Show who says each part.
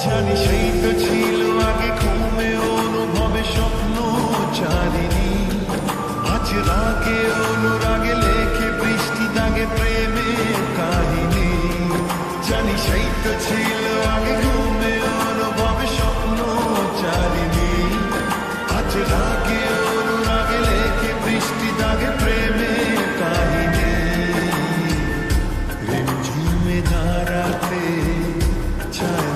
Speaker 1: জানি সেই তো ছিল আগে ঘুমে অনুভবে স্বপ্ন চারিনি, আজ রাগে অনুরাগে লেখে বৃষ্টি দাগে প্রেমের কাহিনী। জানি সেই তো ছিল আগে ঘুমে অনুভবে স্বপ্ন চারিনি, আজ রাগে অনুরাগে লেখে বৃষ্টি দাগে প্রেমের কাহিনী। ঝুমে দাঁড়াতে চায়